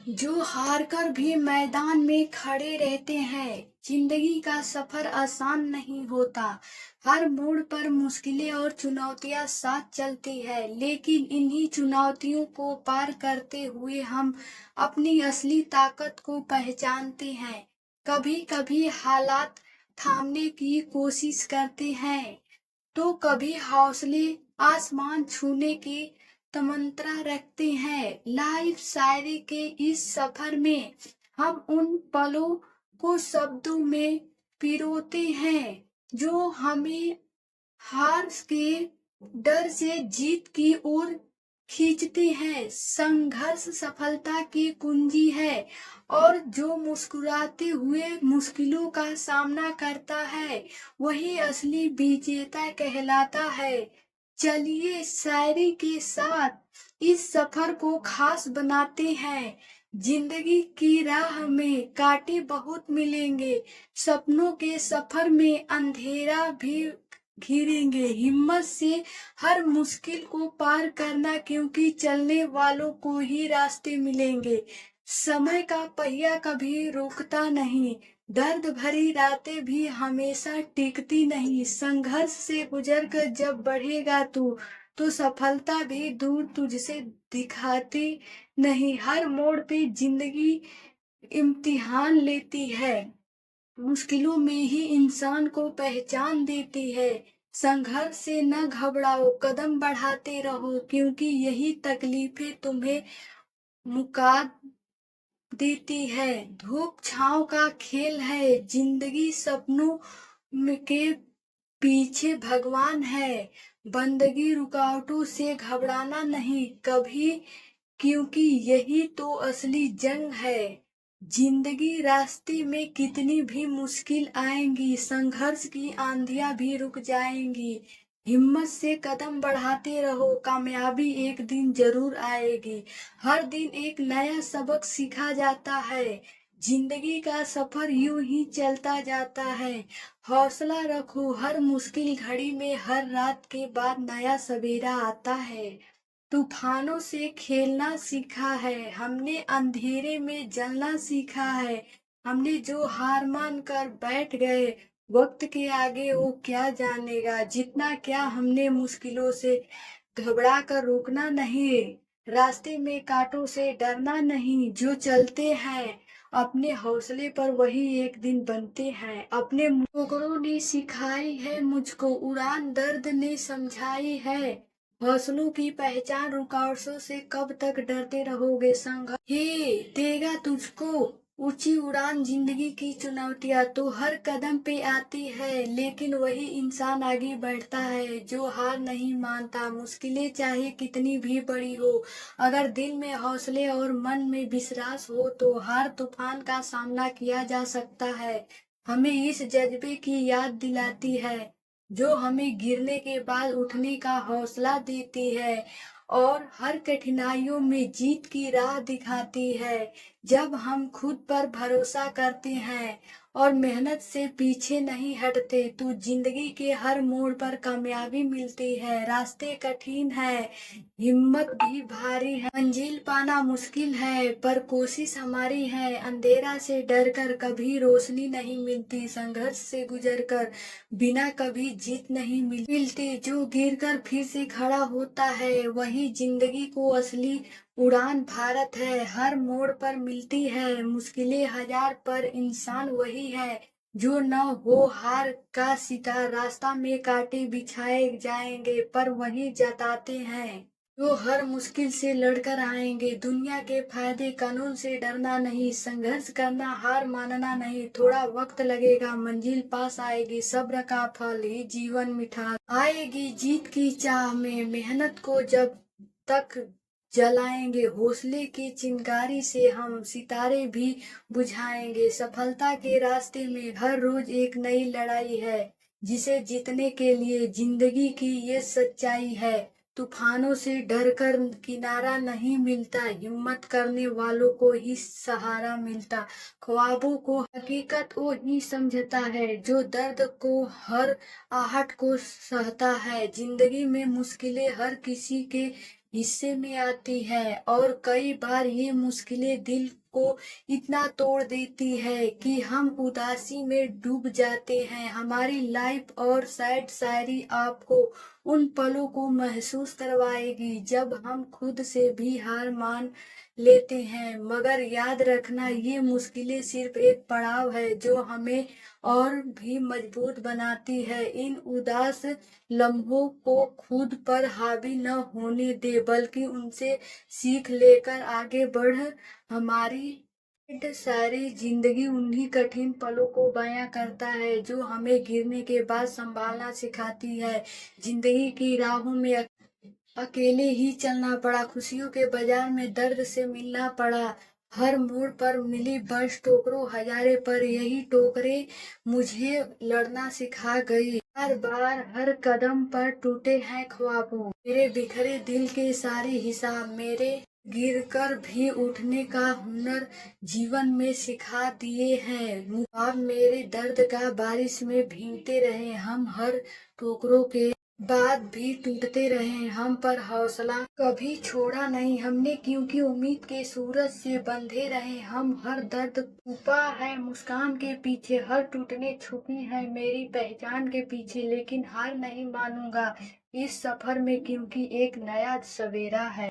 जो हार कर भी मैदान में खड़े रहते हैं। जिंदगी का सफर आसान नहीं होता। हर मोड़ पर मुश्किलें और चुनौतियां साथ चलती है, लेकिन इन्हीं चुनौतियों को पार करते हुए हम अपनी असली ताकत को पहचानते हैं। कभी कभी हालात थामने की कोशिश करते हैं, तो कभी हौसले आसमान छूने की तमन्ना रखते हैं। लाइफ शायरी के इस सफर में हम उन पलों को शब्दों में पिरोते हैं जो हमें हार के डर से जीत की ओर खींचते हैं। संघर्ष सफलता की कुंजी है, और जो मुस्कुराते हुए मुश्किलों का सामना करता है वही असली विजेता कहलाता है। चलिए शायरी के साथ इस सफर को खास बनाते हैं। जिंदगी की राह में कांटे बहुत मिलेंगे, सपनों के सफर में अंधेरा भी घिरेंगे। हिम्मत से हर मुश्किल को पार करना, क्योंकि चलने वालों को ही रास्ते मिलेंगे। समय का पहिया कभी रुकता नहीं, दर्द भरी रातें भी हमेशा टिकती नहीं। संघर्ष से गुजर कर जब बढ़ेगा तू, तो सफलता भी दूर तुझसे दिखाती नहीं। हर मोड़ पे जिंदगी इम्तिहान लेती है, मुश्किलों में ही इंसान को पहचान देती है। संघर्ष से न घबराओ, कदम बढ़ाते रहो, क्योंकि यही तकलीफें तुम्हें मुका देती है। धूप छांव का खेल है जिंदगी, सपनों के पीछे भगवान है। बंदगी रुकावटों से घबराना नहीं कभी, क्योंकि यही तो असली जंग है। जिंदगी रास्ते में कितनी भी मुश्किल आएंगी, संघर्ष की आंधियां भी रुक जाएंगी। हिम्मत से कदम बढ़ाते रहो, कामयाबी एक दिन जरूर आएगी। हर दिन एक नया सबक सीखा जाता है, जिंदगी का सफर यूं ही चलता जाता है। हौसला रखो, हर मुश्किल घड़ी में हर रात के बाद नया सवेरा आता है। तूफानों से खेलना सीखा है हमने, अंधेरे में जलना सीखा है हमने। जो हार मान कर बैठ गए, वक्त के आगे वो क्या जानेगा। जितना क्या हमने मुश्किलों से घबरा कर रुकना नहीं, रास्ते में कांटों से डरना नहीं। जो चलते हैं अपने हौसले पर, वही एक दिन बनते हैं अपने। ठोकरों ने सिखाई है मुझको उड़ान, दर्द ने समझाई है हौसलों की पहचान। रुकावटों से कब तक डरते रहोगे, संघर्ष ही देगा तुझको ऊंची उड़ान। जिंदगी की चुनौतियां तो हर कदम पे आती है, लेकिन वही इंसान आगे बढ़ता है जो हार नहीं मानता। मुश्किलें चाहे कितनी भी बड़ी हो, अगर दिल में हौसले और मन में विश्वास हो, तो हर तूफान का सामना किया जा सकता है। हमें इस जज्बे की याद दिलाती है, जो हमें गिरने के बाद उठने का हौसला देती है, और हर कठिनाइयों में जीत की राह दिखाती है। जब हम खुद पर भरोसा करते हैं और मेहनत से पीछे नहीं हटते, तो जिंदगी के हर मोड़ पर कामयाबी मिलती है। रास्ते कठिन है, हिम्मत भी भारी है, मंजिल पाना मुश्किल है, पर कोशिश हमारी है। अंधेरा से डरकर कभी रोशनी नहीं मिलती, संघर्ष से गुजरकर बिना कभी जीत नहीं मिलती। जो गिरकर फिर से खड़ा होता है, वही जिंदगी को असली उड़ान भारत है। हर मोड़ पर मिलती है मुश्किलें हजार, पर इंसान वही है जो न हो हार का शिकार। रास्ता में कांटे बिछाए जाएंगे, पर वही जताते हैं जो हर मुश्किल से लड़कर आएंगे। दुनिया के फायदे कानून से डरना नहीं, संघर्ष करना हार मानना नहीं। थोड़ा वक्त लगेगा, मंजिल पास आएगी, सब्र का फल ही जीवन मिठास आएगी। जीत की चाह में मेहनत को जब तक जलाएंगे, हौसले की चिंगारी से हम सितारे भी बुझाएंगे। सफलता के रास्ते में हर रोज एक नई लड़ाई है, जिसे जीतने के लिए जिंदगी की ये सच्चाई है। तूफानों से डरकर किनारा नहीं मिलता, हिम्मत करने वालों को ही सहारा मिलता। ख्वाबों को हकीकत वो ही समझता है, जो दर्द को हर आहट को सहता है। जिंदगी में मुश्किलें हर किसी के हिस्से में आती है और कई बार ये मुश्किलें दिल को इतना तोड़ देती है कि हम उदासी में डूब जाते हैं। हमारी लाइफ और सैड शायरी आपको उन पलों को महसूस करवाएगी जब हम खुद से भी हार मान लेते हैं। मगर याद रखना, ये मुश्किलें सिर्फ एक पड़ाव है जो हमें और भी मजबूत बनाती है। इन उदास लम्हों को खुद पर हावी न होने दे, बल्कि उनसे सीख लेकर आगे बढ़। हमारी सारी जिंदगी उन्हीं कठिन पलों को बयां करता है जो हमें गिरने के बाद संभालना सिखाती है। जिंदगी की राहों में अकेले ही चलना पड़ा, खुशियों के बाजार में दर्द से मिलना पड़ा। हर मोड़ पर मिली बस ठोकरों हजारे, पर यही टोकरे मुझे लड़ना सिखा गई। हर बार हर कदम पर टूटे हैं ख्वाबों, मेरे बिखरे दिल के सारे हिसाब, मेरे गिरकर भी उठने का हुनर जीवन में सिखा दिए हैं। आप मेरे दर्द का बारिश में भीगते रहे हम, हर ठोकरों के बाद भी टूटते रहे हम, पर हौसला कभी छोड़ा नहीं हमने, क्योंकि उम्मीद के सूरज से बंधे रहे हम। हर दर्द छुपा है मुस्कान के पीछे, हर टूटने छुपी है मेरी पहचान के पीछे। लेकिन हार नहीं मानूंगा इस सफर में, क्योंकि एक नया सवेरा है।